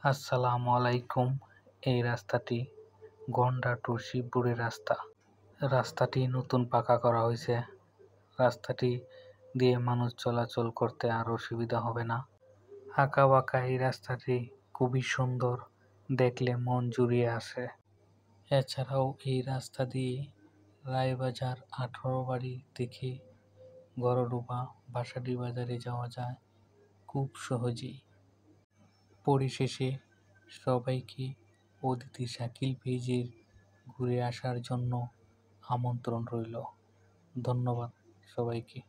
আসসালামু আলাইকুম। এই রাস্তাটি গন্ডা টু শিবপুরের রাস্তা। রাস্তাটি নতুন পাকা করা হয়েছে। রাস্তাটি দিয়ে মানুষ চলাচল করতে আর অসুবিধা হবে না। আঁকা বাঁকা এই রাস্তাটি খুবই সুন্দর, দেখলে মন জুড়িয়ে আসে। এছাড়াও এই রাস্তা দিয়ে রায়বাজার 18 বাড়ি থেকে গরডোবা বাসাডি বাজারে যাওয়া যায় খুব সহজেই। পরিশেষে সবাইকে অদিতি শাকিল পেজের ঘুরে আসার জন্য আমন্ত্রণ রইল। ধন্যবাদ সবাইকে।